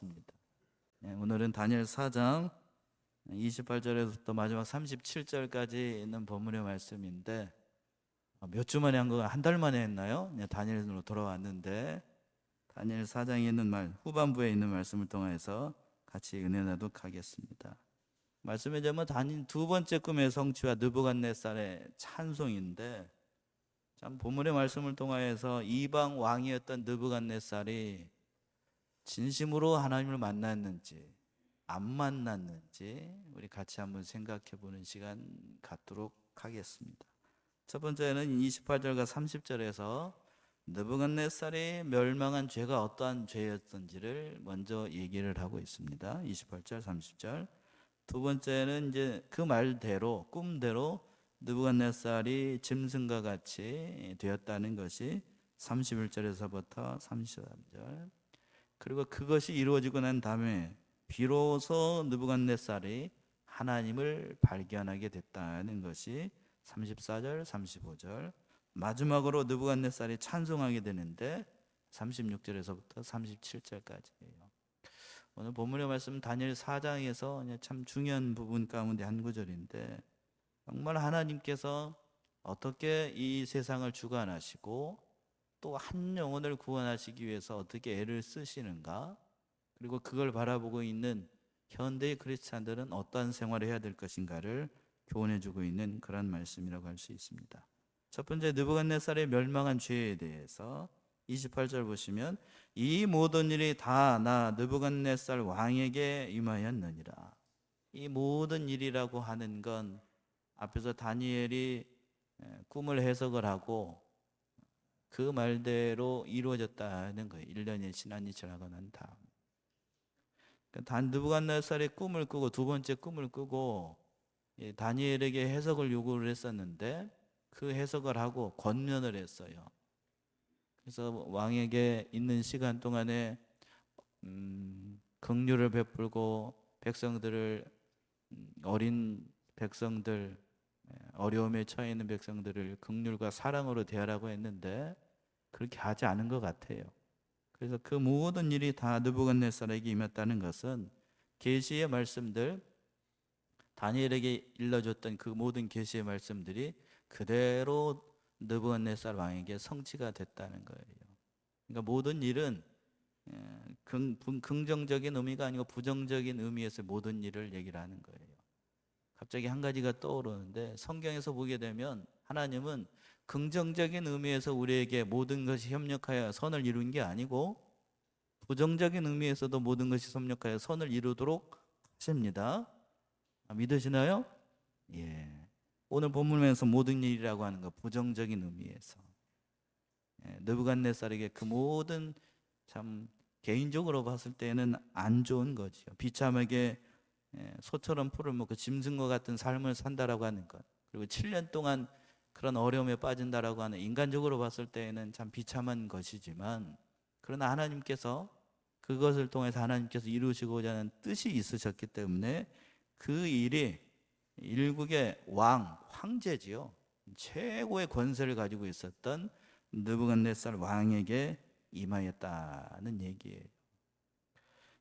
왔습니다. 오늘은 다니엘 4장 28절에서부터 마지막 37절까지 있는 본문의 말씀인데, 몇 주 만에 한 거, 한 달 만에 했나요? 다니엘로 돌아왔는데, 다니엘 4장에 있는 후반부에 있는 말씀을 통해서 같이 은혜 나누도록 하겠습니다. 말씀의 제목은 다니엘 두 번째 꿈의 성취와 느부갓네살의 찬송인데, 참 본문의 말씀을 통하여서 이방 왕이었던 느부갓네살이 진심으로 하나님을 만났는지 안 만났는지 우리 같이 한번 생각해 보는 시간 갖도록 하겠습니다. 첫 번째는 28절과 30절에서 느부갓네살이 멸망한 죄가 어떠한 죄였던지를 먼저 얘기를 하고 있습니다. 28절, 30절. 두 번째는 이제 그 말대로, 꿈대로 느부갓네살이 짐승과 같이 되었다는 것이 31절에서부터 33절. 그리고 그것이 이루어지고 난 다음에 비로소 느부갓네살이 하나님을 발견하게 됐다는 것이 34절, 35절. 마지막으로 느부갓네살이 찬송하게 되는데 36절에서부터 37절까지예요. 오늘 본문의 말씀 다니엘 4장에서 참 중요한 부분 가운데 한 구절인데, 정말 하나님께서 어떻게 이 세상을 주관하시고 또 한 영혼을 구원하시기 위해서 어떻게 애를 쓰시는가, 그리고 그걸 바라보고 있는 현대의 크리스찬들은 어떠한 생활을 해야 될 것인가를 교훈해주고 있는 그런 말씀이라고 할 수 있습니다. 첫 번째, 느부갓네살의 멸망한 죄에 대해서 28절 보시면, 이 모든 일이 다 나 느부갓네살 왕에게 임하였느니라. 이 모든 일이라고 하는 건 앞에서 다니엘이 꿈을 해석을 하고 그 말대로 이루어졌다는 거예요. 1년이 지난이 지나고 난 다음. 느부갓네살의 꿈을 꾸고 두 번째 꿈을 꾸고 다니엘에게 해석을 요구를 했었는데 그 해석을 하고 권면을 했어요. 그래서 왕에게 있는 시간 동안에 긍휼을 베풀고 백성들을, 어린 백성들, 어려움에 처해 있는 백성들을 긍휼과 사랑으로 대하라고 했는데 그렇게 하지 않은 것 같아요. 그래서 그 모든 일이 다 느부갓네살에게 임했다는 것은 계시의 말씀들, 다니엘에게 일러줬던 그 모든 계시의 말씀들이 그대로 느부갓네살 왕에게 성취가 됐다는 거예요. 그러니까 모든 일은 긍정적인 의미가 아니고 부정적인 의미에서 모든 일을 얘기를 하는 거예요. 갑자기 한 가지가 떠오르는데, 성경에서 보게 되면 하나님은 긍정적인 의미에서 우리에게 모든 것이 협력하여 선을 이룬 게 아니고 부정적인 의미에서도 모든 것이 협력하여 선을 이루도록 하십니다. 믿으시나요? 예. 오늘 본문에서 모든 일이라고 하는 거 부정적인 의미에서, 느부갓네살에게 그 모든, 참 개인적으로 봤을 때는 안 좋은 거죠. 비참하게 소처럼 풀을 먹고 짐승과 같은 삶을 산다라고 하는 것, 그리고 7년 동안 그런 어려움에 빠진다라고 하는, 인간적으로 봤을 때는 참 비참한 것이지만, 그러나 하나님께서 그것을 통해서 하나님께서 이루시고자 하는 뜻이 있으셨기 때문에 그 일이 일국의 황제지요, 최고의 권세를 가지고 있었던 느부갓네살 왕에게 임하였다는 얘기예요.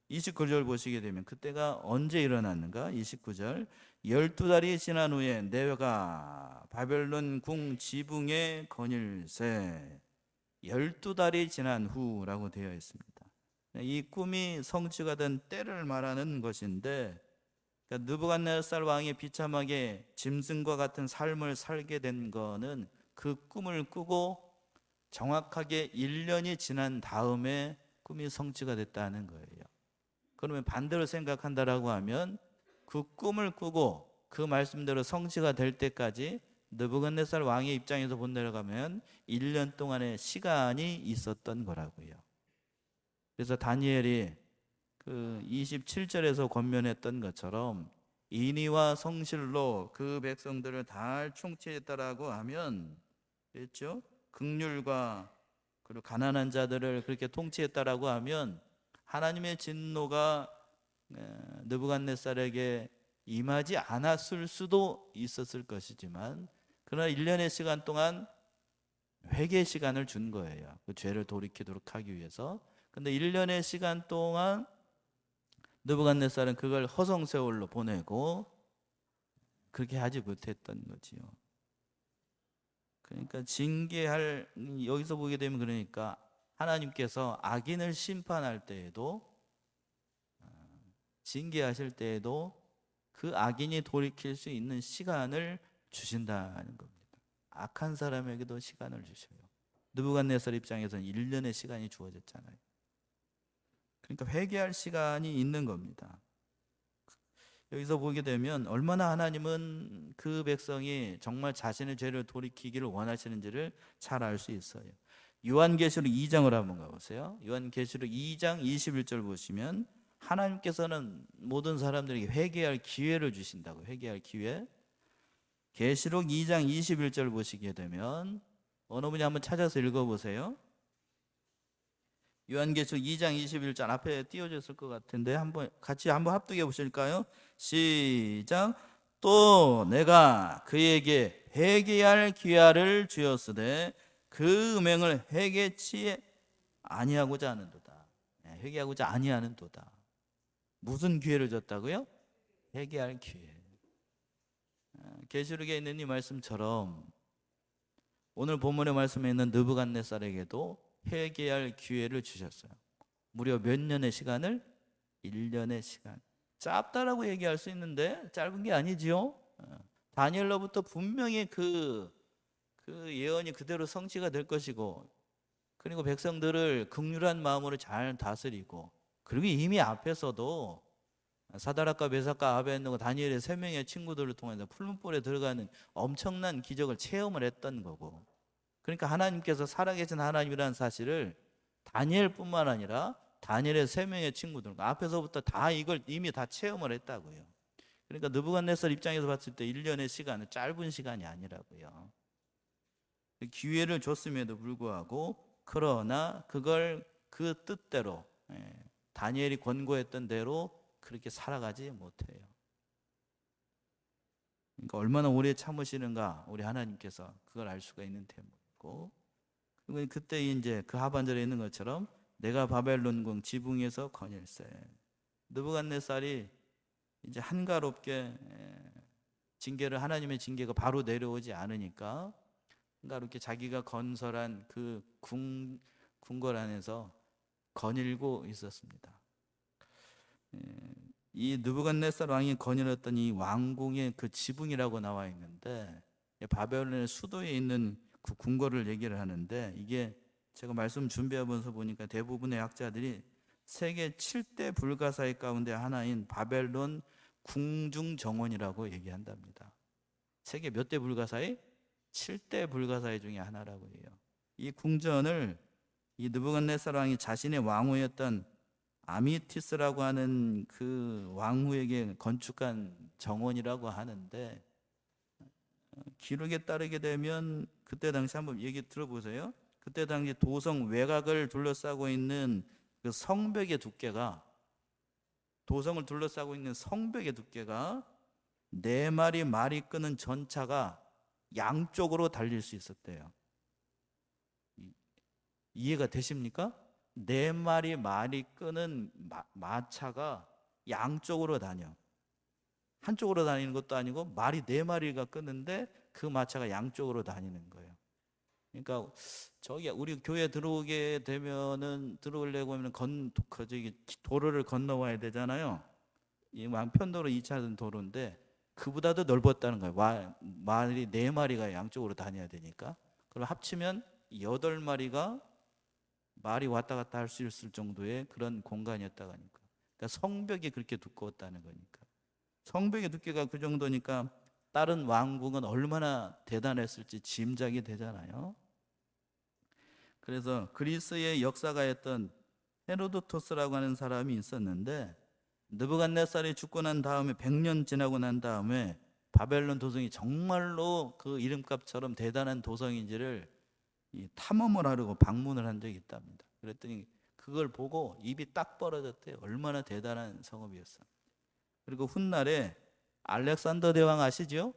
29절 보시게 되면 그때가 언제 일어났는가? 29절, 12달이 지난 후에 내가 바벨론 궁 지붕에 거닐세. 12달이 지난 후라고 되어 있습니다. 이 꿈이 성취가 된 때를 말하는 것인데, 그러니까 느부갓네살 왕이 비참하게 짐승과 같은 삶을 살게 된 거는 그 꿈을 꾸고 정확하게 1년이 지난 다음에 꿈이 성취가 됐다는 거예요. 그러면 반대로 생각한다라고 하면 그 꿈을 꾸고 그 말씀대로 성취가 될 때까지 느부갓네살 왕의 입장에서 본다면 1년 동안의 시간이 있었던 거라고요. 그래서 다니엘이 그 27절에서 권면했던 것처럼 인의와 성실로 그 백성들을 잘 총치했다라고 하면, 그렇죠? 긍휼과 그리고 가난한 자들을 그렇게 통치했다라고 하면 하나님의 진노가 느부갓네살에게 임하지 않았을 수도 있었을 것이지만, 그러나 1년의 시간 동안 회개 시간을 준 거예요. 그 죄를 돌이키도록 하기 위해서. 근데 1년의 시간 동안 느부갓네살은 그걸 허송세월로 보내고 그렇게 하지 못했던 거지요. 그러니까 징계할, 여기서 보게 되면 그러니까 하나님께서 악인을 심판할 때에도, 징계하실 때에도 그 악인이 돌이킬 수 있는 시간을 주신다는 겁니다. 악한 사람에게도 시간을 주셔요. 느부갓네살 입장에서는 1년의 시간이 주어졌잖아요. 그러니까 회개할 시간이 있는 겁니다. 여기서 보게 되면 얼마나 하나님은 그 백성이 정말 자신의 죄를 돌이키기를 원하시는지를 잘 알 수 있어요. 요한계시록 2장을 한번 가보세요. 요한계시록 2장 21절 보시면 하나님께서는 모든 사람들에게 회개할 기회를 주신다고. 회개할 기회. 계시록 2장 21절 보시게 되면 어느 분이 한번 찾아서 읽어보세요. 요한계시록 2장 21절 앞에 띄워졌을 것 같은데 같이 한번 합독해 보실까요? 시작. 또 내가 그에게 회개할 기회를 주었으되 그 음행을 회개치 아니하고자 하는도다. 회개하고자 아니하는도다. 무슨 기회를 줬다고요? 회개할 기회. 계시록에 있는 이 말씀처럼 오늘 본문의 말씀에 있는 느부갓네살에게도 회개할 기회를 주셨어요. 무려 몇 년의 시간을? 1년의 시간. 짧다라고 얘기할 수 있는데 짧은 게 아니지요. 다니엘로부터 분명히 그 예언이 그대로 성취가 될 것이고, 그리고 백성들을 긍휼한 마음으로 잘 다스리고, 그리고 이미 앞에서도 사드락과 메삭과 아벤느고 다니엘의 3명의 친구들을 통해서 풀문불에 들어가는 엄청난 기적을 체험을 했던 거고, 그러니까 하나님께서 살아계신 하나님이라는 사실을 다니엘뿐만 아니라 다니엘의 3명의 친구들 앞에서부터 다 이걸 이미 다 체험을 했다고요. 그러니까 느부갓네살 입장에서 봤을 때 1년의 시간은 짧은 시간이 아니라고요. 기회를 줬음에도 불구하고, 그러나 그걸 그 뜻대로, 다니엘이 권고했던 대로 그렇게 살아가지 못해요. 그러니까 얼마나 오래 참으시는가 우리 하나님께서 그걸 알 수가 있는 테이고, 그리고 그때 이제 그 하반절에 있는 것처럼 내가 바벨론궁 지붕에서 거닐세. 느부갓네살이 이제 한가롭게 징계를, 하나님의 징계가 바로 내려오지 않으니까 한가롭게 자기가 건설한 그 궁궐 안에서 거닐고 있었습니다. 이 느부갓네살 왕이 거닐었던 이 왕궁의 그 지붕이라고 나와 있는데, 바벨론의 수도에 있는 그 궁궐을 얘기를 하는데, 이게 제가 말씀 준비하면서 보니까 대부분의 학자들이 세계 7대 불가사의 가운데 하나인 바벨론 궁중정원이라고 얘기한답니다. 세계 몇 대 불가사의? 7대 불가사의 중에 하나라고 해요. 이 궁전을 이 느부갓네살 왕이 자신의 왕후였던 아미티스라고 하는 그 왕후에게 건축한 정원이라고 하는데, 기록에 따르게 되면 그때 당시 한번 얘기 들어보세요. 그때 당시 도성 외곽을 둘러싸고 있는 그 성벽의 두께가, 도성을 둘러싸고 있는 성벽의 두께가 4마리 말이 끄는 전차가 양쪽으로 달릴 수 있었대요. 이해가 되십니까? 4마리 말이 끄는 마차가 양쪽으로 다녀. 한쪽으로 다니는 것도 아니고 말이 4마리가 끄는데 그 마차가 양쪽으로 다니는 거예요. 그러니까 저기 우리 교회 들어오게 되면은, 들어오려고 하면 저기 도로를 건너와야 되잖아요. 이 왕편도로 2차선 도로인데 그보다도 넓었다는 거예요. 말이 4마리가 양쪽으로 다녀야 되니까. 그럼 합치면 8마리가 말이 왔다 갔다 할 수 있을 정도의 그런 공간이었다고 하니까. 그러니까 성벽이 그렇게 두꺼웠다는 거니까. 성벽의 두께가 그 정도니까 다른 왕궁은 얼마나 대단했을지 짐작이 되잖아요. 그래서 그리스의 역사가였던 헤로도토스라고 하는 사람이 있었는데, 느부갓네살이 죽고 난 다음에 100년 지나고 난 다음에 바벨론 도성이 정말로 그 이름값처럼 대단한 도성인지를 탐험을 하려고 방문을 한 적이 있답니다. 그랬더니 그걸 보고 입이 딱 벌어졌대요. 얼마나 대단한 성읍이었어. 그리고 훗날에 알렉산더 대왕 아시죠?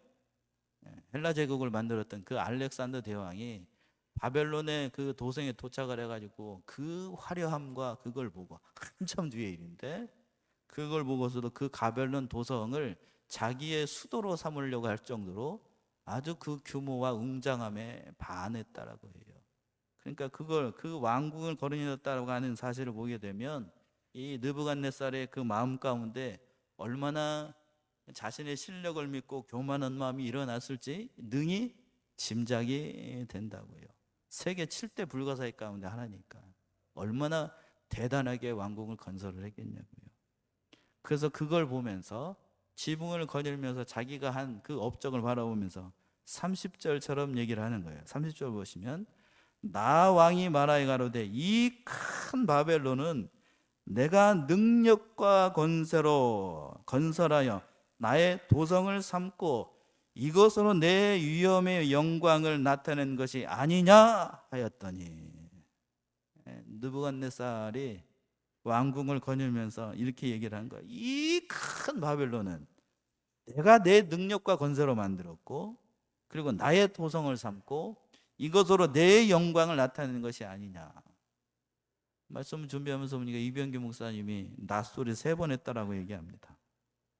헬라 제국을 만들었던 그 알렉산더 대왕이 바벨론의 그 도성에 도착을 해가지고 그 화려함과 그걸 보고, 한참 뒤의 일인데, 그걸 보고서도 그 바벨론 도성을 자기의 수도로 삼으려고 할 정도로 아주 그 규모와 웅장함에 반했다라고 해요. 그러니까 그걸 그 왕궁을 거느렸다라고 하는 사실을 보게 되면 이 느부갓네살의 그 마음 가운데 얼마나 자신의 실력을 믿고 교만한 마음이 일어났을지 능히 짐작이 된다고요. 세계 7대 불가사의 가운데 하나니까 얼마나 대단하게 왕궁을 건설을 했겠냐고요. 그래서 그걸 보면서 지붕을 거닐면서 자기가 한 그 업적을 바라보면서 30절처럼 얘기를 하는 거예요. 30절 보시면 나 왕이 말하여 가로되 이 큰 바벨론은 내가 능력과 권세로 건설하여 나의 도성을 삼고 이것으로 내 위엄의 영광을 나타낸 것이 아니냐 하였더니, 느부갓네살이 왕궁을 거닐면서 이렇게 얘기를 한 거예요. 이 큰 바벨론은 내가 내 능력과 권세로 만들었고 그리고 나의 도성을 삼고 이것으로 내 영광을 나타내는 것이 아니냐. 말씀을 준비하면서 보니까 이병규 목사님이 낯소리 3번 했다라고 얘기합니다.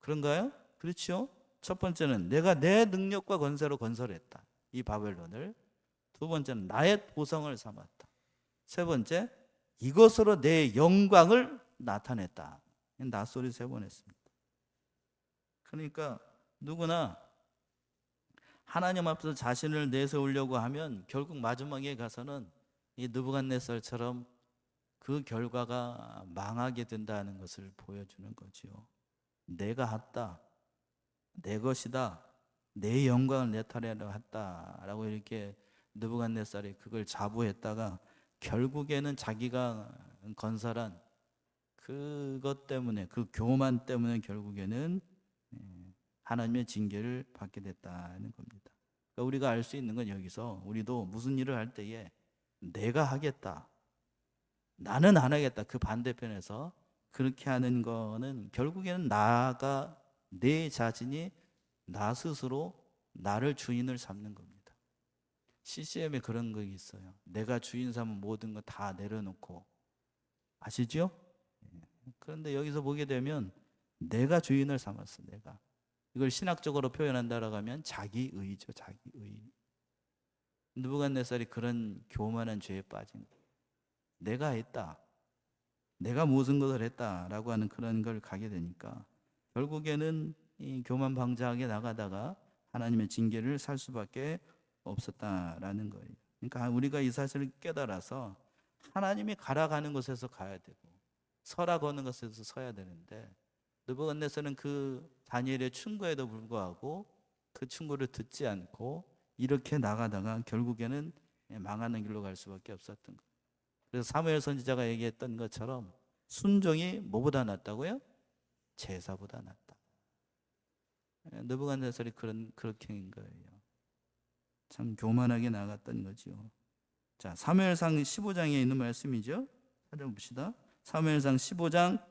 그런가요? 그렇죠? 첫 번째는 내가 내 능력과 권세로 건설했다, 이 바벨론을. 두 번째는 나의 도성을 삼았다. 세 번째, 이것으로 내 영광을 나타냈다. 낯소리 3번 했습니다. 그러니까 누구나 하나님 앞에서 자신을 내세우려고 하면 결국 마지막에 가서는 이 느부갓네살처럼 그 결과가 망하게 된다는 것을 보여주는 거죠. 내가 했다, 내 것이다, 내 영광을 나타내려 했다라고 이렇게 느부갓네살이 그걸 자부했다가 결국에는 자기가 건설한 그것 때문에, 그 교만 때문에 결국에는 하나님의 징계를 받게 됐다는 겁니다. 그러니까 우리가 알 수 있는 건 여기서 우리도 무슨 일을 할 때에 내가 하겠다, 나는 안 하겠다, 그 반대편에서 그렇게 하는 거는 결국에는 나가, 내 자신이 나 스스로 나를 주인을 삼는 겁니다. CCM에 그런 거 있어요. 내가 주인 삼은 모든 거 다 내려놓고, 아시죠? 그런데 여기서 보게 되면 내가 주인을 삼았어. 내가 이걸 신학적으로 표현한다라고 하면 자기의죠. 자기의. 느부갓네살이 그런 교만한 죄에 빠진 거예요. 내가 했다, 내가 무슨 것을 했다라고 하는 그런 걸 가게 되니까 결국에는 이 교만 방자하게 나가다가 하나님의 징계를 살 수밖에 없었다라는 거예요. 그러니까 우리가 이 사실을 깨달아서 하나님이 가라가는 곳에서 가야 되고 서라 거는 곳에서 서야 되는데, 느부갓네살은 그 다니엘의 충고에도 불구하고 그 충고를 듣지 않고 이렇게 나가다가 결국에는 망하는 길로 갈 수밖에 없었던 거예요. 그래서 사무엘 선지자가 얘기했던 것처럼 순종이 뭐보다 낫다고요? 제사보다 낫다. 느부갓네살이 그렇게 한 거예요. 참 교만하게 나갔던 거죠. 자, 사무엘상 15장에 있는 말씀이죠. 찾아봅시다. 사무엘상 15장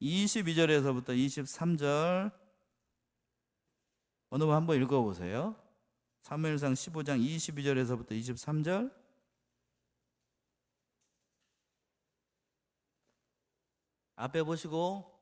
22절에서부터 23절 어느 분 한번 읽어보세요. 사무엘상 15장 22절에서부터 23절. 앞에 보시고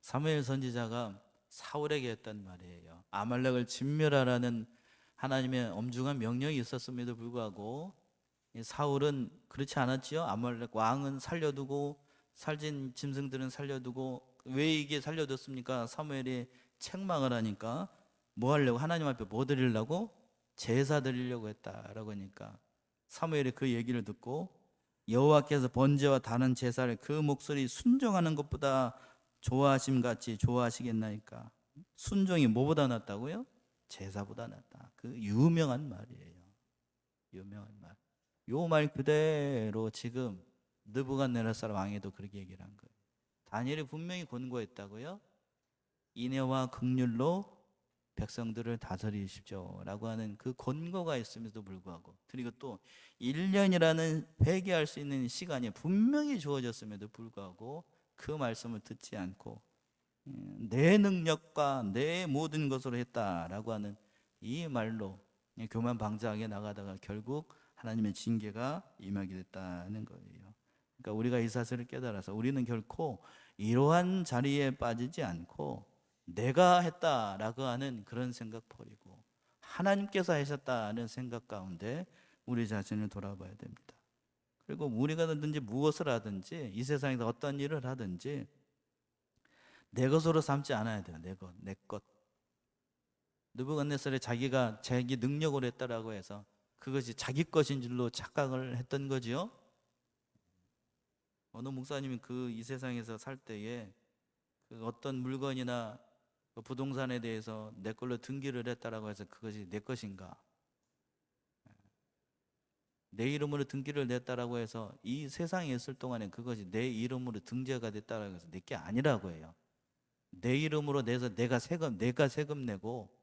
사무엘 선지자가 사울에게 했던 말이에요. 아말렉을 진멸하라는 하나님의 엄중한 명령이 있었음에도 불구하고 사울은 그렇지 않았지요. 아말렉 왕은 살려두고 살진 짐승들은 살려두고, 왜 이게 살려뒀습니까? 사무엘이 책망을 하니까 뭐 하려고, 하나님 앞에 뭐 드리려고? 제사 드리려고 했다라고 하니까 사무엘이 그 얘기를 듣고 여호와께서 번제와 다른 제사를 그 목소리 순종하는 것보다 좋아하심 같이 좋아하시겠나이까. 순종이 뭐보다 낫다고요? 제사보다 낫다. 그 유명한 말이에요. 유명한 말. 요 말 그대로 지금 느부갓네살 왕에도 그렇게 얘기를 한 거예요. 다니엘이 분명히 권고했다고요. 인애와 긍휼로 백성들을 다스리십시오라고 하는 그 권고가 있음에도 불구하고, 그리고 또 1년이라는 회개할 수 있는 시간이 분명히 주어졌음에도 불구하고 그 말씀을 듣지 않고 내 능력과 내 모든 것으로 했다라고 하는 이 말로 교만 방자하게 나가다가 결국 하나님의 징계가 임하게 됐다는 거예요. 그러니까 우리가 이 사실을 깨달아서 우리는 결코 이러한 자리에 빠지지 않고 내가 했다라고 하는 그런 생각 버리고 하나님께서 하셨다는 생각 가운데 우리 자신을 돌아봐야 됩니다. 그리고 우리가 하든지 무엇을 하든지 이 세상에서 어떤 일을 하든지 내 것으로 삼지 않아야 돼요. 내 것. 느부갓네살이 자기가 자기 능력으로 했다라고 해서 그것이 자기 것인 줄로 착각을 했던 거지요. 어느 목사님이 그 이 세상에서 살 때에 그 어떤 물건이나 그 부동산에 대해서 내 걸로 등기를 했다라고 해서 그것이 내 것인가? 내 이름으로 등기를 냈다라고 해서 이 세상에 있을 동안에 그것이 내 이름으로 등재가 됐다라고 해서 내 게 아니라고 해요. 내 이름으로 내서 내가 세금 내고,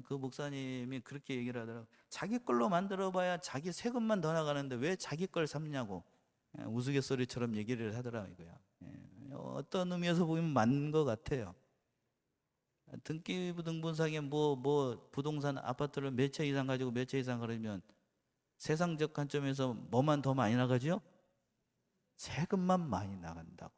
그 목사님이 그렇게 얘기를 하더라고요. 자기 걸로 만들어봐야 자기 세금만 더 나가는데 왜 자기 걸 삼냐고 우스갯소리처럼 얘기를 하더라고요. 어떤 의미에서 보면 맞는 것 같아요. 등기부등본상에 뭐 부동산 아파트를 몇 채 이상 가지고 몇 채 이상 그러면 세상적 관점에서 뭐만 더 많이 나가죠? 세금만 많이 나간다고.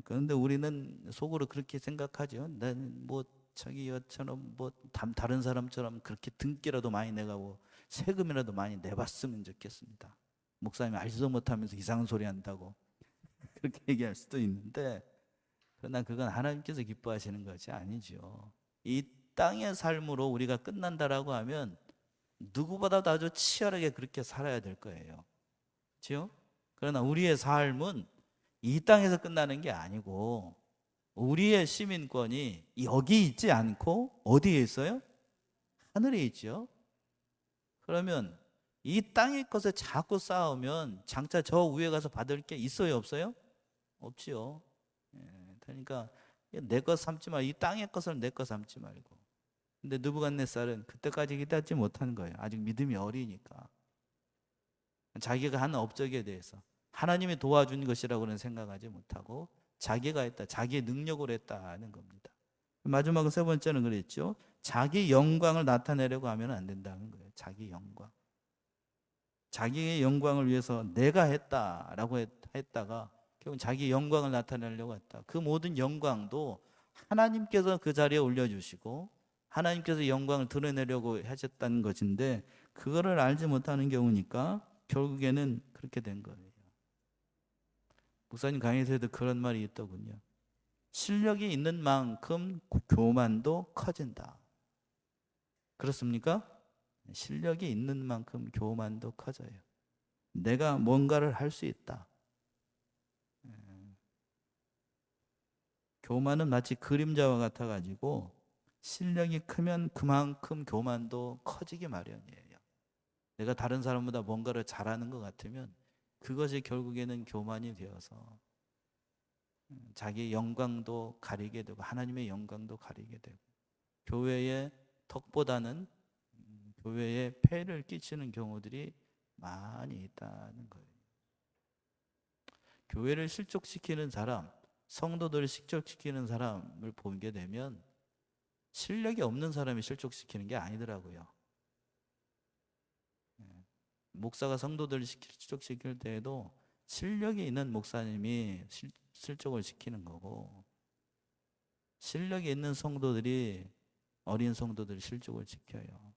그런데 우리는 속으로 그렇게 생각하죠. 난 뭐 자기 여처럼 뭐 다른 사람처럼 그렇게 등기라도 많이 내가고 세금이라도 많이 내봤으면 좋겠습니다. 목사님이 알지도 못하면서 이상한 소리 한다고 그렇게 얘기할 수도 있는데, 그러나 그건 하나님께서 기뻐하시는 것이 아니죠. 이 땅의 삶으로 우리가 끝난다라고 하면 누구보다도 아주 치열하게 그렇게 살아야 될 거예요. 그렇죠? 그러나 우리의 삶은 이 땅에서 끝나는 게 아니고 우리의 시민권이 여기 있지 않고 어디에 있어요? 하늘에 있죠. 그러면 이 땅의 것에 자꾸 쌓으면 장차 저 위에 가서 받을 게 있어요, 없어요? 없지요. 그러니까 내 것 삼지 마. 이 땅의 것을 내 것 삼지 말고. 근데 느부갓네살은 그때까지 기다리지 못한 거예요. 아직 믿음이 어리니까. 자기가 한 업적에 대해서 하나님이 도와준 것이라고는 생각하지 못하고 자기가 했다, 자기의 능력으로 했다는 겁니다. 마지막 세 번째는 그랬죠. 자기 영광을 나타내려고 하면 안 된다는 거예요. 자기 영광. 자기의 영광을 위해서 내가 했다라고 했다가 결국 자기 영광을 나타내려고 했다. 그 모든 영광도 하나님께서 그 자리에 올려주시고 하나님께서 영광을 드러내려고 하셨다는 것인데 그거를 알지 못하는 경우니까 결국에는 그렇게 된 거예요. 목사님 강의에서도 그런 말이 있더군요. 실력이 있는 만큼 교만도 커진다. 그렇습니까? 실력이 있는 만큼 교만도 커져요. 내가 뭔가를 할 수 있다. 교만은 마치 그림자와 같아가지고 실력이 크면 그만큼 교만도 커지기 마련이에요. 내가 다른 사람보다 뭔가를 잘하는 것 같으면 그것이 결국에는 교만이 되어서 자기의 영광도 가리게 되고 하나님의 영광도 가리게 되고 교회의 덕보다는 교회에 폐를 끼치는 경우들이 많이 있다는 거예요. 교회를 실족시키는 사람, 성도들을 실족시키는 사람을 보게 되면 실력이 없는 사람이 실족시키는 게 아니더라고요. 목사가 성도들을 실족시킬 때에도 실력이 있는 목사님이 실족을 시키는 거고 실력이 있는 성도들이 어린 성도들이 실족을 시켜요.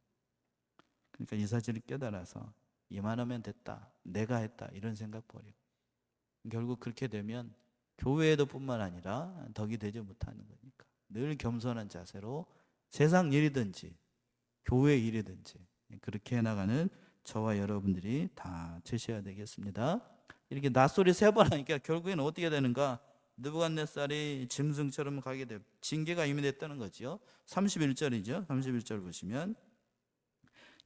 그러니까 이 사실을 깨달아서 이만하면 됐다, 내가 했다 이런 생각 버리고 결국 그렇게 되면 교회에도 뿐만 아니라 덕이 되지 못하는 거니까 늘 겸손한 자세로 세상 일이든지 교회 일이든지 그렇게 해나가는 저와 여러분들이 다 되셔야 되겠습니다. 이렇게 낯소리 3번 하니까 결국에는 어떻게 되는가? 느부갓네살이 짐승처럼 가게 돼 징계가 이미 됐다는 거죠. 31절이죠. 31절 보시면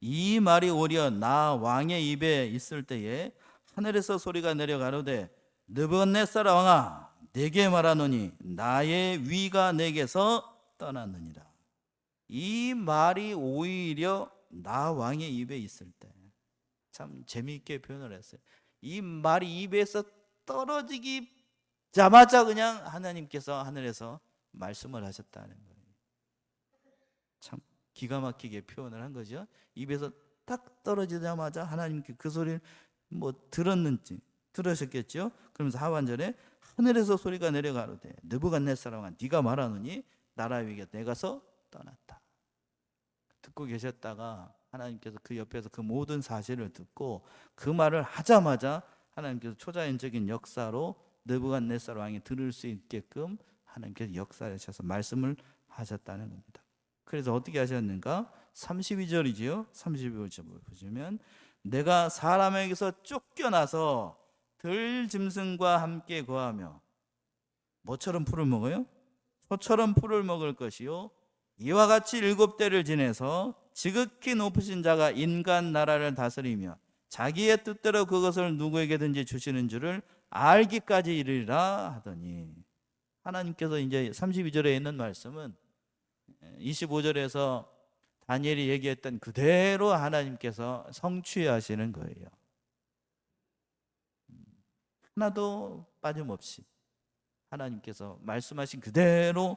이 말이 오려 나 왕의 입에 있을 때에 하늘에서 소리가 내려가로되 느부갓네살 왕아 내게 말하노니 나의 위가 내게서 떠났느니라. 이 말이 오히려 나 왕의 입에 있을 때 참 재미있게 표현을 했어요. 이 말이 입에서 떨어지기자마자 그냥 하나님께서 하늘에서 말씀을 하셨다는 거예요. 참 기가 막히게 표현을 한 거죠. 입에서 딱 떨어지자마자 하나님께 그 소리를 들으셨겠죠. 그러면서 하반절에 하늘에서 소리가 내려가로되 느부갓네살 왕아 네가 말하노니 나라 위에 내가서 떠났다. 듣고 계셨다가 하나님께서 그 옆에서 그 모든 사실을 듣고 그 말을 하자마자 하나님께서 초자연적인 역사로 느부갓네살 왕이 들을 수 있게끔 하나님께서 역사하셔서 말씀을 하셨다는 겁니다. 그래서 어떻게 하셨는가? 32절이지요. 32절 보시면 내가 사람에게서 쫓겨나서 들 짐승과 함께 거하며 뭐처럼 풀을 먹어요? 소처럼 풀을 먹을 것이요 이와 같이 7대를 지내서 지극히 높으신 자가 인간 나라를 다스리며 자기의 뜻대로 그것을 누구에게든지 주시는 줄을 알기까지 이르리라 하더니, 하나님께서 이제 32절에 있는 말씀은 25절에서 다니엘이 얘기했던 그대로 하나님께서 성취하시는 거예요. 하나도 빠짐없이 하나님께서 말씀하신 그대로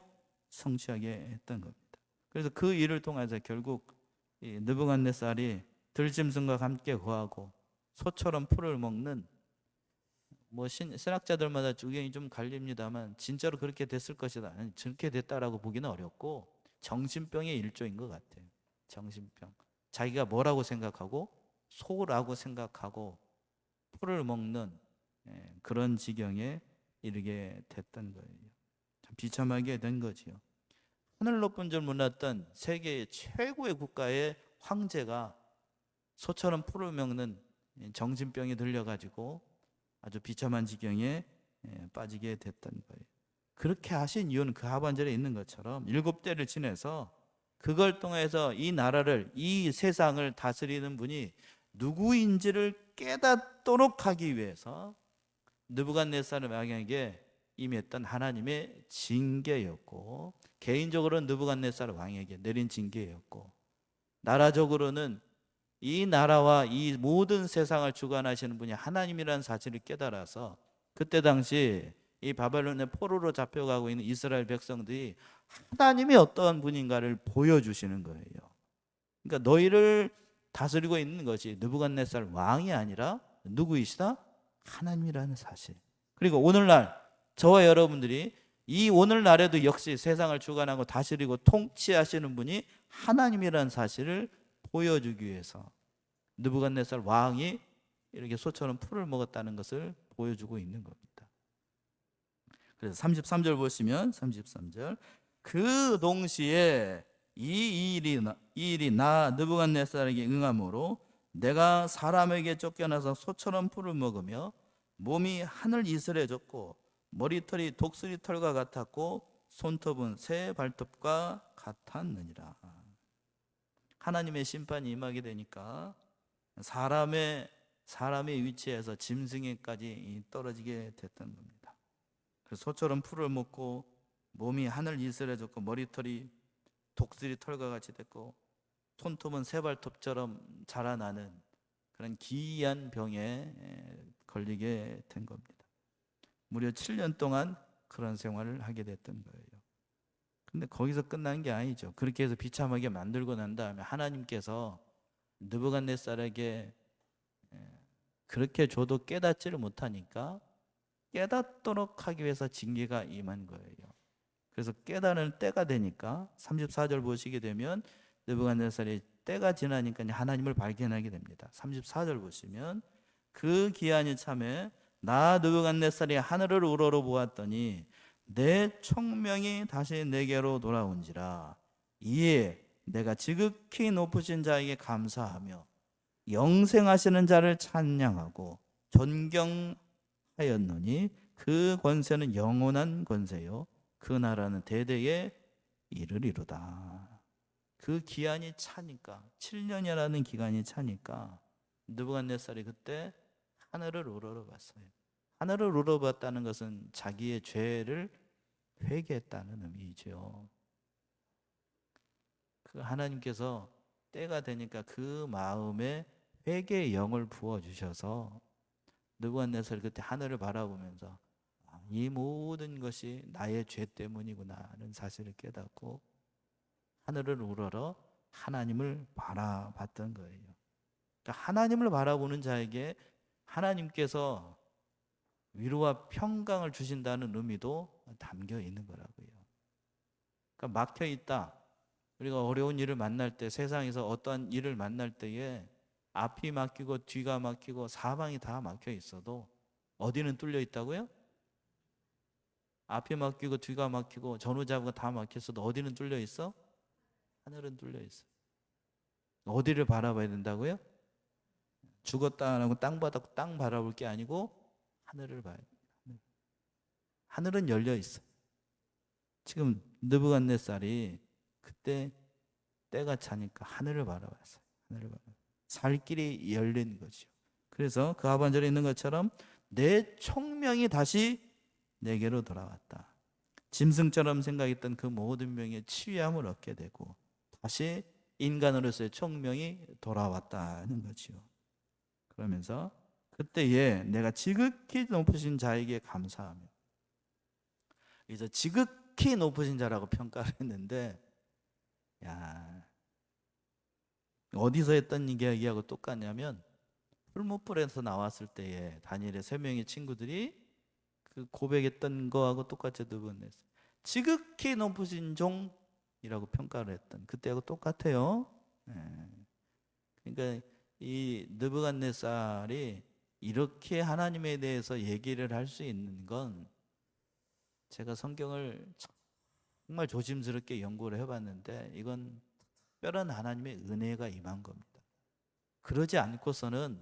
성취하게 했던 겁니다. 그래서 그 일을 통해서 결국 느부갓네살이 들짐승과 함께 거하고 소처럼 풀을 먹는, 신학자들마다 의견이 좀 갈립니다만 진짜로 그렇게 됐을 것이다, 그렇게 됐다라고 보기는 어렵고 정신병의 일종인 것 같아요. 정신병. 자기가 뭐라고 생각하고 소라고 생각하고 풀을 먹는 그런 지경에 이르게 됐던 거예요. 참 비참하게 된 거지요. 하늘 높은 줄 몰랐던 세계의 최고의 국가의 황제가 소처럼 풀을 먹는 정신병이 들려가지고 아주 비참한 지경에 빠지게 됐던 거예요. 그렇게 하신 이유는 그 하반절에 있는 것처럼 7대를 지내서 그걸 통해서 이 나라를, 이 세상을 다스리는 분이 누구인지를 깨닫도록 하기 위해서 느부갓네살 왕에게 임했던 하나님의 징계였고, 개인적으로는 느부갓네살 왕에게 내린 징계였고, 나라적으로는 이 나라와 이 모든 세상을 주관하시는 분이 하나님이라는 사실을 깨달아서 그때 당시 이 바벨론의 포로로 잡혀가고 있는 이스라엘 백성들이 하나님이 어떤 분인가를 보여주시는 거예요. 그러니까 너희를 다스리고 있는 것이 느부갓네살 왕이 아니라 누구이시다? 하나님이라는 사실. 그리고 오늘날 저와 여러분들이 이 오늘날에도 역시 세상을 주관하고 다스리고 통치하시는 분이 하나님이라는 사실을 보여주기 위해서 느부갓네살 왕이 이렇게 소처럼 풀을 먹었다는 것을 보여주고 있는 겁니다. 그래서 33절 보시면 33절 그 동시에 이 일이 나 느부갓네살에게 응함으로 내가 사람에게 쫓겨나서 소처럼 풀을 먹으며 몸이 하늘 이슬해졌고 머리털이 독수리 털과 같았고 손톱은 새 발톱과 같았느니라. 하나님의 심판이 임하게 되니까 사람의 위치에서 짐승에까지 떨어지게 됐던 겁니다. 그래서 소처럼 풀을 먹고 몸이 하늘 이슬해졌고 머리털이 독수리 털과 같이 됐고 손톱은 새 발톱처럼 자라나는 그런 기이한 병에 걸리게 된 겁니다. 무려 7년 동안 그런 생활을 하게 됐던 거예요. 근데 거기서 끝난 게 아니죠. 그렇게 해서 비참하게 만들고 난 다음에 하나님께서 느부갓네살에게 그렇게 줘도 깨닫지를 못하니까 깨닫도록 하기 위해서 징계가 임한 거예요. 그래서 깨달을 때가 되니까 34절 보시게 되면 느부갓네살이 때가 지나니까 하나님을 발견하게 됩니다. 34절 보시면 그 기한이 참에 나 느부갓네살이 하늘을 우러러 보았더니 내 총명이 다시 내게로 돌아온지라. 이에 내가 지극히 높으신 자에게 감사하며 영생하시는 자를 찬양하고 존경하였노니 그 권세는 영원한 권세요 그 나라는 대대에 이르리로다. 그 기한이 차니까 7년이라는 기간이 차니까 느부갓네살이 그때 하늘을 우러러 봤어요. 하늘을 우러봤다는 것은 자기의 죄를 회개했다는 의미죠. 그 하나님께서 때가 되니까 그 마음에 회개의 영을 부어주셔서 느부갓네살이 그때 하늘을 바라보면서 이 모든 것이 나의 죄 때문이구나 하는 사실을 깨닫고 하늘을 우러러 하나님을 바라봤던 거예요. 그러니까 하나님을 바라보는 자에게 하나님께서 위로와 평강을 주신다는 의미도 담겨 있는 거라고요. 그러니까 막혀 있다. 우리가 어려운 일을 만날 때, 세상에서 어떠한 일을 만날 때에 앞이 막히고 뒤가 막히고 사방이 다 막혀 있어도 어디는 뚫려 있다고요? 앞이 막히고 뒤가 막히고 전후좌우가 다 막혔어도 어디는 뚫려 있어? 하늘은 뚫려 있어. 어디를 바라봐야 된다고요? 죽었다 안 하고 땅 바라볼 게 아니고 하늘을 봐야 돼. 하늘은 열려 있어. 지금 느부갓네살이 그때 때가 차니까 하늘을 바라봤어요. 하늘을 바라. 살 길이 열린 거죠. 그래서 그 하반절에 있는 것처럼 내 총명이 다시 내게로 돌아왔다. 짐승처럼 생각했던 그 모든 명의 치유함을 얻게 되고 다시 인간으로서의 총명이 돌아왔다는 거죠. 그러면서 그때에 내가 지극히 높으신 자에게 감사하며, 그래서 지극히 높으신 자라고 평가를 했는데, 야, 어디서 했던 얘기하고 똑같냐면 풀무불에서 나왔을 때에 다니엘의 세 명의 친구들이 그 고백했던 거하고 똑같이 느부갓네살 지극히 높으신 종이라고 평가를 했던 그때하고 똑같아요. 그러니까 이 느부갓네살이 이렇게 하나님에 대해서 얘기를 할 수 있는 건, 제가 성경을 정말 조심스럽게 연구를 해봤는데 이건 특별한 하나님의 은혜가 임한 겁니다. 그러지 않고서는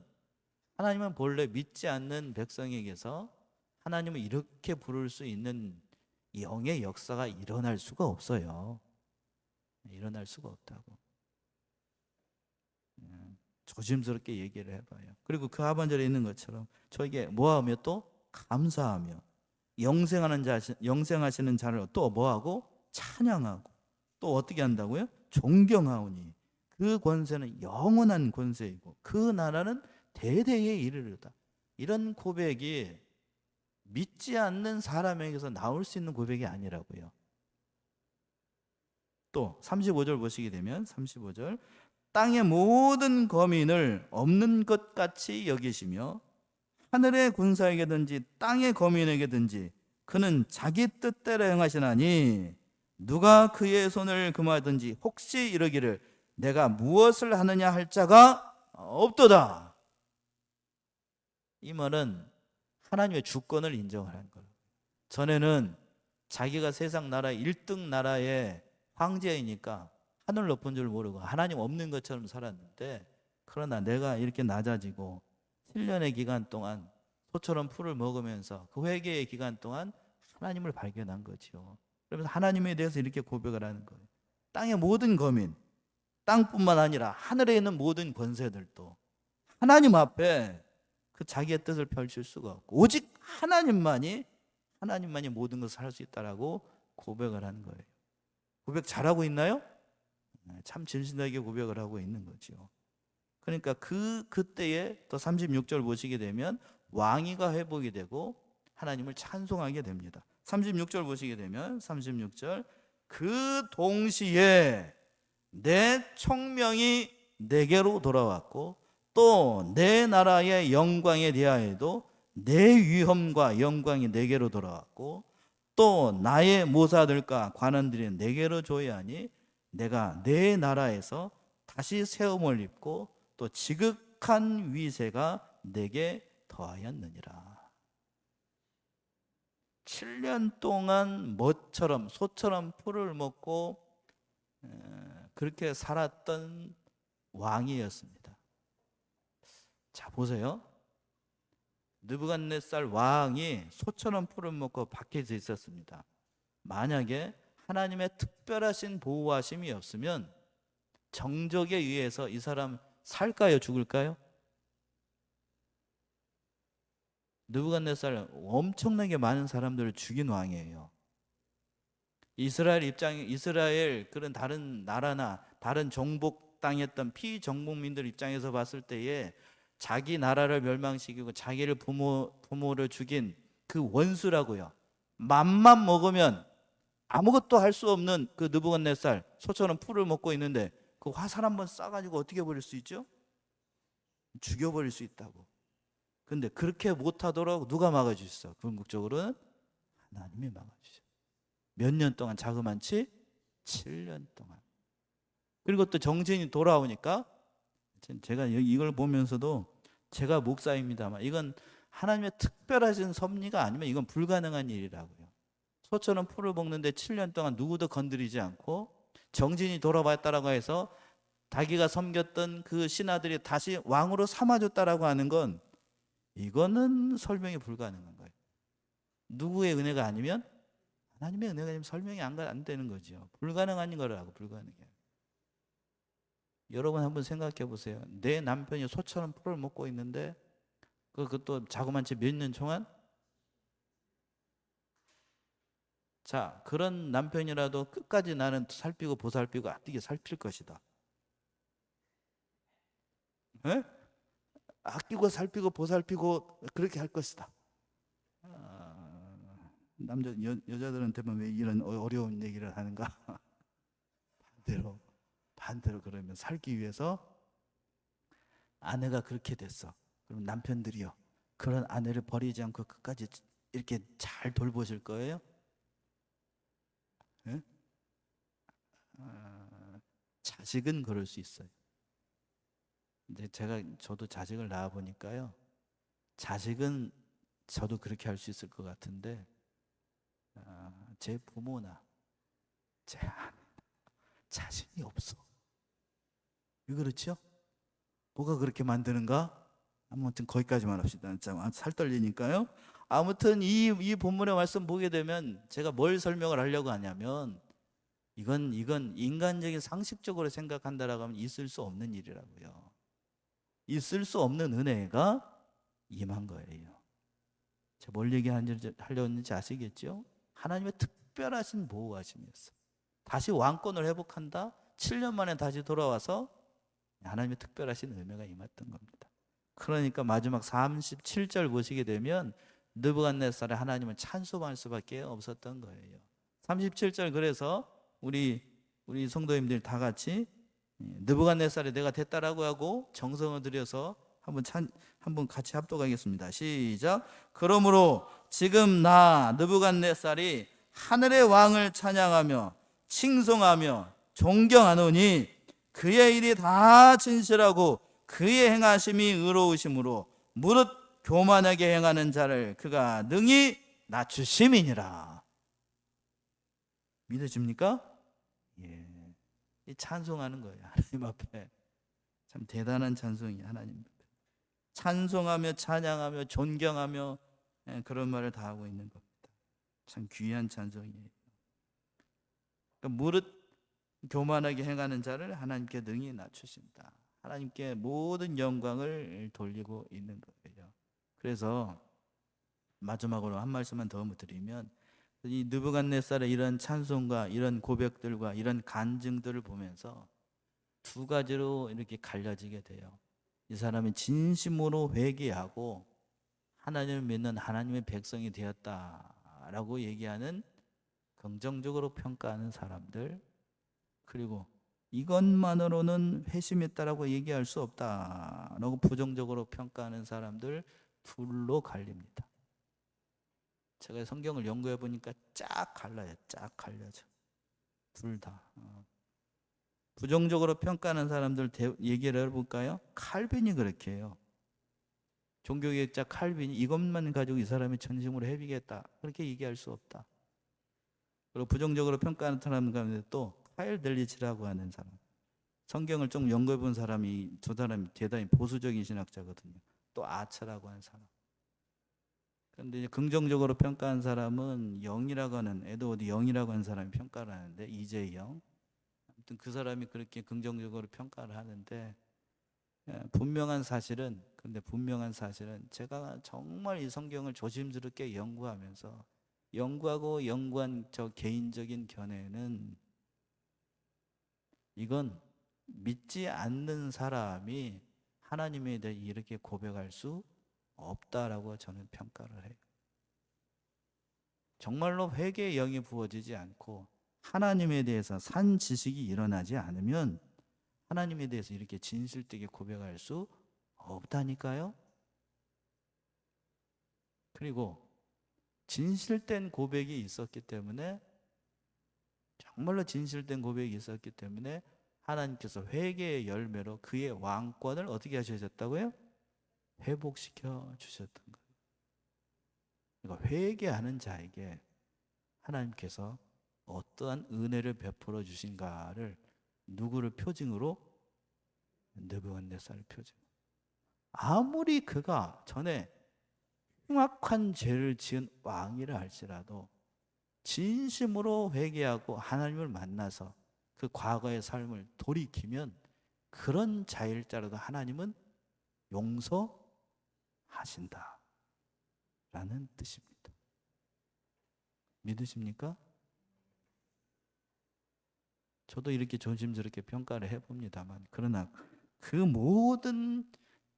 하나님은 본래 믿지 않는 백성에게서 하나님을 이렇게 부를 수 있는 영의 역사가 일어날 수가 없어요. 일어날 수가 없다고. 조심스럽게 얘기를 해봐요. 그리고 그 하반절에 있는 것처럼 저에게 뭐하며 또 감사하며 영생하시는 자를 또 뭐하고 찬양하고 또 어떻게 한다고요? 존경하오니 그 권세는 영원한 권세이고 그 나라는 대대에 이르르다. 이런 고백이 믿지 않는 사람에게서 나올 수 있는 고백이 아니라고요. 또 35절 보시게 되면 35절 땅의 모든 거민을 없는 것 같이 여기시며 하늘의 군사에게든지 땅의 거민에게든지 그는 자기 뜻대로 행하시나니 누가 그의 손을 금하든지 혹시 이르기를 내가 무엇을 하느냐 할 자가 없도다. 이 말은 하나님의 주권을 인정하는 거예요. 전에는 자기가 세상 나라 1등 나라의 황제이니까 하늘 높은 줄 모르고 하나님 없는 것처럼 살았는데, 그러나 내가 이렇게 낮아지고 7년의 기간 동안 소처럼 풀을 먹으면서 그 회개의 기간 동안 하나님을 발견한 거죠. 그러면서 하나님에 대해서 이렇게 고백을 하는 거예요. 땅의 모든 거민, 땅뿐만 아니라 하늘에 있는 모든 권세들도 하나님 앞에 그 자기의 뜻을 펼칠 수가 없고 오직 하나님만이 모든 것을 할 수 있다라고 고백을 하는 거예요. 고백 잘하고 있나요? 참 진실하게 고백을 하고 있는 거죠. 그러니까 그때에 또 36절 보시게 되면 왕위가 회복이 되고 하나님을 찬송하게 됩니다. 36절 보시게 되면 36절 그 동시에 내 총명이 내게로 돌아왔고 또 내 나라의 영광에 대하여도 내 위엄과 영광이 내게로 돌아왔고 또 나의 모사들과 관원들이 내게로 조회하니 내가 내 나라에서 다시 세움을 입고 또 지극한 위세가 내게 더하였느니라. 7년 동안 뭐처럼 소처럼 풀을 먹고 그렇게 살았던 왕이었습니다. 자 보세요. 느부갓네살 왕이 소처럼 풀을 먹고 박혀져 있었습니다. 만약에 하나님의 특별하신 보호하심이 없으면 정적에 의해서 이 사람 살까요, 죽을까요? 느부갓네살 엄청나게 많은 사람들을 죽인 왕이에요. 이스라엘 그런 다른 나라나 다른 정복 당했던 피정복민들 입장에서 봤을 때에 자기 나라를 멸망시키고 자기를 부모를 죽인 그 원수라고요. 맘만 먹으면 아무것도 할 수 없는 그 느부갓네살, 소처럼 풀을 먹고 있는데 그 화살 한번 쏴가지고 어떻게 버릴 수 있죠? 죽여버릴 수 있다고. 근데 그렇게 못하도록 누가 막아주셨어? 궁극적으로는 하나님이 막아주셔. 몇 년 동안 자그만치 7년 동안. 그리고 또 정신이 돌아오니까 제가 이걸 보면서도 제가 목사입니다만 이건 하나님의 특별하신 섭리가 아니면 이건 불가능한 일이라고요. 소처럼 풀을 먹는데 7년 동안 누구도 건드리지 않고 정신이 돌아왔다라고 해서 자기가 섬겼던 그 신하들이 다시 왕으로 삼아줬다라고 하는 건 이거는 설명이 불가능한 거예요. 누구의 은혜가 아니면 하나님의 은혜가 아니면 설명이 안 되는 거죠. 불가능한 거라고. 불가능해요. 여러분 한번 생각해 보세요. 내 남편이 소처럼 풀을 먹고 있는데 그것도 자그만치 몇 년 동안. 자, 그런 남편이라도 끝까지 나는 살피고 보살피고 아끼게 살필 것이다. 에? 아끼고 살피고 보살피고 그렇게 할 것이다. 여자들한테만 왜 이런 어려운 얘기를 하는가? 반대로 그러면 살기 위해서 아내가 그렇게 됐어. 그럼 남편들이요. 그런 아내를 버리지 않고 끝까지 이렇게 잘 돌보실 거예요? 예? 자식은 그럴 수 있어요. 근데 저도 자식을 낳아 보니까요. 자식은 저도 그렇게 할 수 있을 것 같은데 제 부모나 제 아내 자신이 없어. 왜 그렇죠? 뭐가 그렇게 만드는가? 아무튼 거기까지만 합시다. 살 떨리니까요. 아무튼 이 본문의 말씀 보게 되면 제가 뭘 설명을 하려고 하냐면 이건 인간적인 상식적으로 생각한다라고 하면 있을 수 없는 일이라고요. 있을 수 없는 은혜가 임한 거예요. 제가 뭘 얘기하려는지 아시겠죠? 하나님의 특별하신 보호하심이었어요. 다시 왕권을 회복한다? 7년 만에 다시 돌아와서 하나님의 특별하신 은혜가 임했던 겁니다. 그러니까 마지막 37절 보시게 되면 느부갓네살에 하나님을 찬송할 수밖에 없었던 거예요. 37절 그래서 우리 성도님들 다 같이 느부갓네살에 내가 됐다라고 하고 정성을 들여서 한번 같이 합독하겠습니다. 시작. 그러므로 지금 나 느부갓네살이 하늘의 왕을 찬양하며 칭송하며 존경하노니 그의 일이 다 진실하고 그의 행하심이 의로우심으로 무릇 교만하게 행하는 자를 그가 능히 낮추심이니라. 믿어집니까? 예. 찬송하는 거예요. 하나님 앞에. 참 대단한 찬송이에요. 하나님 앞에. 찬송하며 찬양하며 존경하며 그런 말을 다 하고 있는 겁니다. 참 귀한 찬송이에요. 그러니까 무릇 교만하게 행하는 자를 하나님께 능히 낮추신다. 하나님께 모든 영광을 돌리고 있는 거예요. 그래서 마지막으로 한 말씀만 더 드리면 이 느부갓네살의 이런 찬송과 이런 고백들과 이런 간증들을 보면서 두 가지로 이렇게 갈려지게 돼요. 이 사람이 진심으로 회개하고 하나님을 믿는 하나님의 백성이 되었다라고 얘기하는 긍정적으로 평가하는 사람들, 그리고 이것만으로는 회심했다라고 얘기할 수 없다라고 부정적으로 평가하는 사람들 둘로 갈립니다. 제가 성경을 연구해 보니까 쫙 갈라요. 쫙 갈려져. 둘 다. 부정적으로 평가하는 사람들 얘기를 해볼까요? 칼빈이 그렇게 해요. 종교개혁자 칼빈이 이것만 가지고 이 사람이 전심으로 회개했다 그렇게 얘기할 수 없다. 그리고 부정적으로 평가하는 사람 가운데 또 카일 델리치라고 하는 사람, 성경을 좀 연구해 본 사람이 두 사람이 대단히 보수적인 신학자거든요. 또 아처라고 하는 사람. 그런데 이제 긍정적으로 평가한 사람은 영이라고 하는 에드워드 영이라고 하는 사람이 평가를 하는데, 이재영. 아무튼 그 사람이 그렇게 긍정적으로 평가를 하는데 분명한 사실은, 근데 분명한 사실은 제가 정말 이 성경을 조심스럽게 연구하고 연구한 저 개인적인 견해는, 이건 믿지 않는 사람이 하나님에 대해 이렇게 고백할 수 없다라고 저는 평가를 해요. 정말로 회개의 영이 부어지지 않고 하나님에 대해서 산 지식이 일어나지 않으면 하나님에 대해서 이렇게 진실되게 고백할 수 없다니까요. 그리고 진실된 고백이 있었기 때문에, 정말로 진실된 고백이 있었기 때문에 하나님께서 회개의 열매로 그의 왕권을 어떻게 하셨다고요? 회복시켜 주셨던 거예요. 그러니까 회개하는 자에게 하나님께서 어떠한 은혜를 베풀어 주신가를 누구를 표징으로? 느부갓네살을 표징. 아무리 그가 전에 흉악한 죄를 지은 왕이라 할지라도 진심으로 회개하고 하나님을 만나서 그 과거의 삶을 돌이키면 그런 자일자라도 하나님은 용서하신다 라는 뜻입니다. 믿으십니까? 저도 이렇게 조심스럽게 평가를 해봅니다만, 그러나 그 모든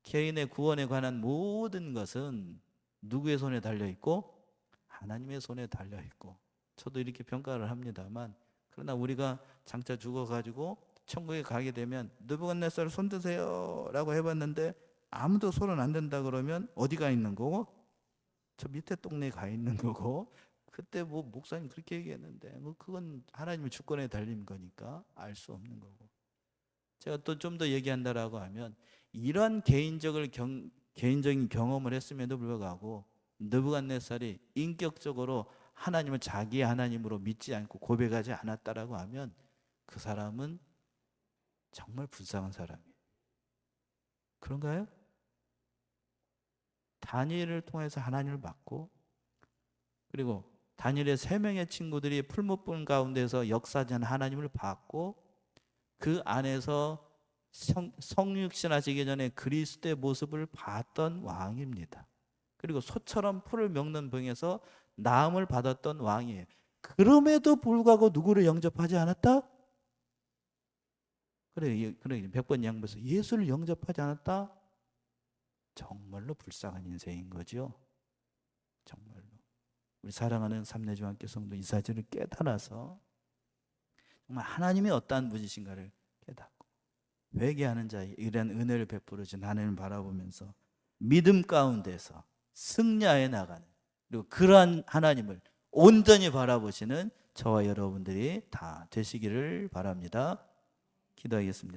개인의 구원에 관한 모든 것은 누구의 손에 달려있고? 하나님의 손에 달려있고, 저도 이렇게 평가를 합니다만, 그러나 우리가 장차 죽어가지고 천국에 가게 되면 느부갓네살 손 드세요 라고 해봤는데 아무도 손은 안 든다 그러면 어디가 있는 거고? 저 밑에 동네에 가 있는 거고, 그때 뭐 목사님 그렇게 얘기했는데 뭐 그건 하나님의 주권에 달린 거니까 알 수 없는 거고. 제가 또 좀 더 얘기한다라고 하면, 이런 개인적인 경험을 했음에도 불구하고 느부갓네살이 인격적으로 하나님을 자기의 하나님으로 믿지 않고 고백하지 않았다라고 하면 그 사람은 정말 불쌍한 사람이에요. 그런가요? 다니엘을 통해서 하나님을 받고, 그리고 다니엘의 3명의 친구들이 풀무불 가운데서 역사하는 하나님을 받고, 그 안에서 성육신 하시기 전에 그리스도의 모습을 봤던 왕입니다. 그리고 소처럼 풀을 먹는 병에서 나음을 받았던 왕이에요. 그럼에도 불구하고 누구를 영접하지 않았다? 그래 100번 양보해서 예수를 영접하지 않았다? 정말로 불쌍한 인생인 거죠. 정말로. 우리 사랑하는 삼내주한교 성도 이 사실을 깨달아서 정말 하나님이 어떠한 분이신가를 깨닫고 회개하는 자에 이런 은혜를 베풀어 주신 하나님을 바라보면서 믿음 가운데서 승리하여 나가는, 그리고 그러한 하나님을 온전히 바라보시는 저와 여러분들이 다 되시기를 바랍니다. 기도하겠습니다.